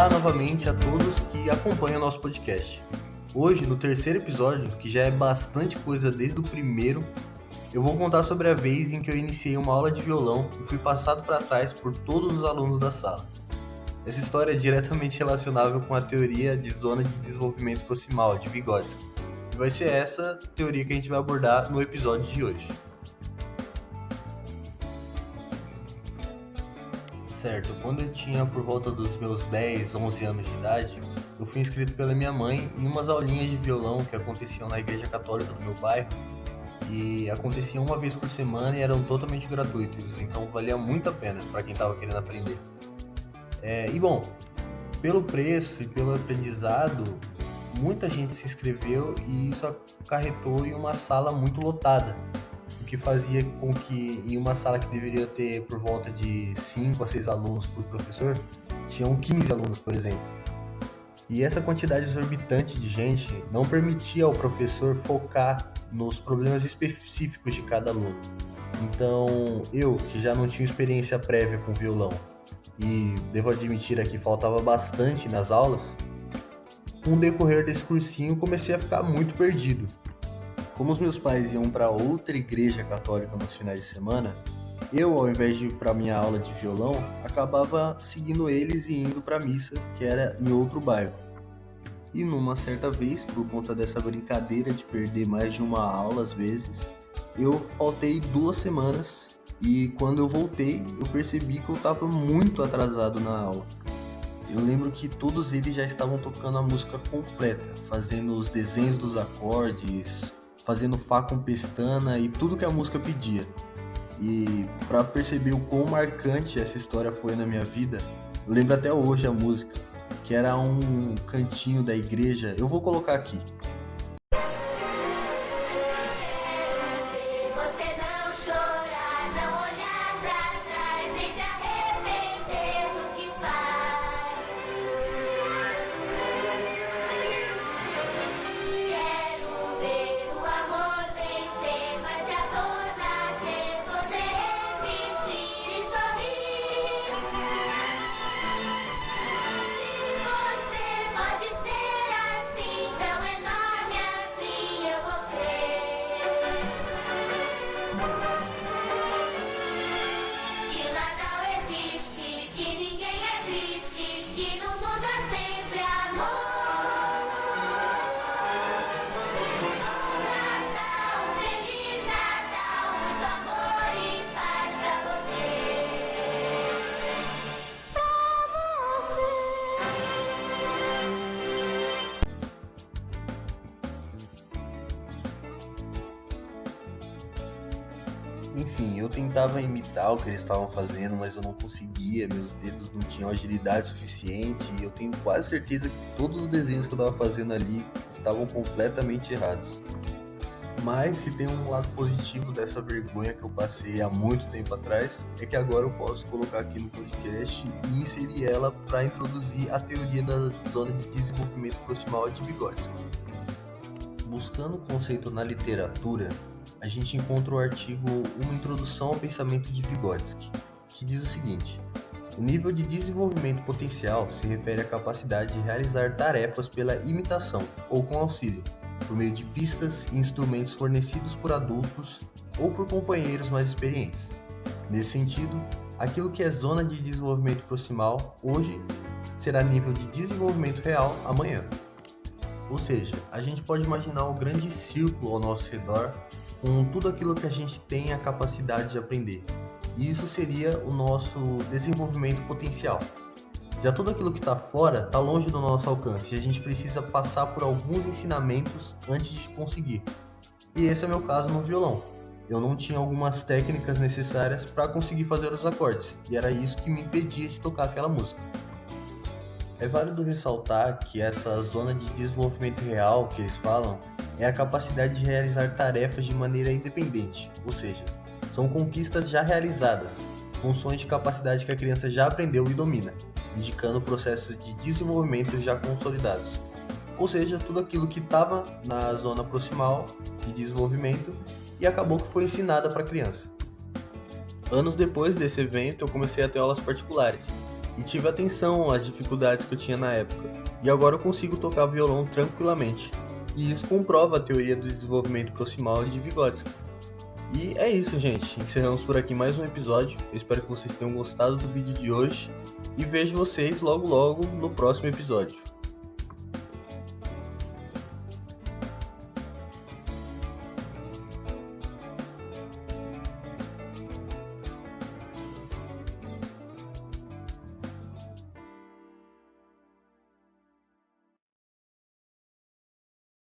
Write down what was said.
Olá novamente a todos que acompanham o nosso podcast. Hoje, no terceiro episódio, que já é bastante coisa desde o primeiro, eu vou contar sobre a vez em que eu iniciei uma aula de violão e fui passado para trás por todos os alunos da sala. Essa história é diretamente relacionável com a teoria de zona de desenvolvimento proximal, de Vygotsky. E vai ser essa teoria que a gente vai abordar no episódio de hoje. Certo, quando eu tinha por volta dos meus 10, 11 anos de idade, eu fui inscrito pela minha mãe em umas aulinhas de violão que aconteciam na igreja católica do meu bairro e aconteciam uma vez por semana e eram totalmente gratuitos, então valia muito a pena para quem estava querendo aprender. Pelo preço e pelo aprendizado, muita gente se inscreveu e isso acarretou em uma sala muito lotada. O que fazia com que em uma sala que deveria ter por volta de 5 a 6 alunos por professor, tinham 15 alunos, por exemplo. E essa quantidade exorbitante de gente não permitia ao professor focar nos problemas específicos de cada aluno. Então, eu, que já não tinha experiência prévia com violão, e devo admitir aqui faltava bastante nas aulas, com o decorrer desse cursinho comecei a ficar muito perdido. Como os meus pais iam para outra igreja católica nos finais de semana, eu, ao invés de ir para minha aula de violão, acabava seguindo eles e indo para a missa, que era em outro bairro. E numa certa vez, por conta dessa brincadeira de perder mais de uma aula às vezes, eu faltei 2 semanas e quando eu voltei, eu percebi que eu estava muito atrasado na aula. Eu lembro que todos eles já estavam tocando a música completa, fazendo os desenhos dos acordes, fazendo Fá com pestana e tudo que a música pedia. E para perceber o quão marcante essa história foi na minha vida, eu lembro até hoje a música, que era um cantinho da igreja. Eu vou colocar aqui. Enfim, eu tentava imitar o que eles estavam fazendo, mas eu não conseguia, meus dedos não tinham agilidade suficiente e eu tenho quase certeza que todos os desenhos que eu estava fazendo ali estavam completamente errados. Mas se tem um lado positivo dessa vergonha que eu passei há muito tempo atrás, é que agora eu posso colocar aqui no podcast e inserir ela para introduzir a teoria da zona de desenvolvimento proximal de Vygotsky. Buscando o conceito na literatura, a gente encontra o artigo Uma Introdução ao Pensamento de Vygotsky, que diz o seguinte: o nível de desenvolvimento potencial se refere à capacidade de realizar tarefas pela imitação ou com auxílio, por meio de pistas e instrumentos fornecidos por adultos ou por companheiros mais experientes. Nesse sentido, aquilo que é zona de desenvolvimento proximal hoje será nível de desenvolvimento real amanhã. Ou seja, a gente pode imaginar um grande círculo ao nosso redor com tudo aquilo que a gente tem a capacidade de aprender. E isso seria o nosso desenvolvimento potencial. Já tudo aquilo que está fora está longe do nosso alcance e a gente precisa passar por alguns ensinamentos antes de conseguir. E esse é o meu caso no violão. Eu não tinha algumas técnicas necessárias para conseguir fazer os acordes e era isso que me impedia de tocar aquela música. É válido ressaltar que essa zona de desenvolvimento real que eles falam é a capacidade de realizar tarefas de maneira independente, ou seja, são conquistas já realizadas, funções de capacidade que a criança já aprendeu e domina, indicando processos de desenvolvimento já consolidados. Ou seja, tudo aquilo que estava na zona proximal de desenvolvimento e acabou que foi ensinada para a criança. Anos depois desse evento, eu comecei a ter aulas particulares. e tive atenção às dificuldades que eu tinha na época. E agora eu consigo tocar violão tranquilamente. E isso comprova a teoria do desenvolvimento proximal de Vygotsky. E é isso, gente. Encerramos por aqui mais um episódio. Eu espero que vocês tenham gostado do vídeo de hoje e vejo vocês logo logo no próximo episódio.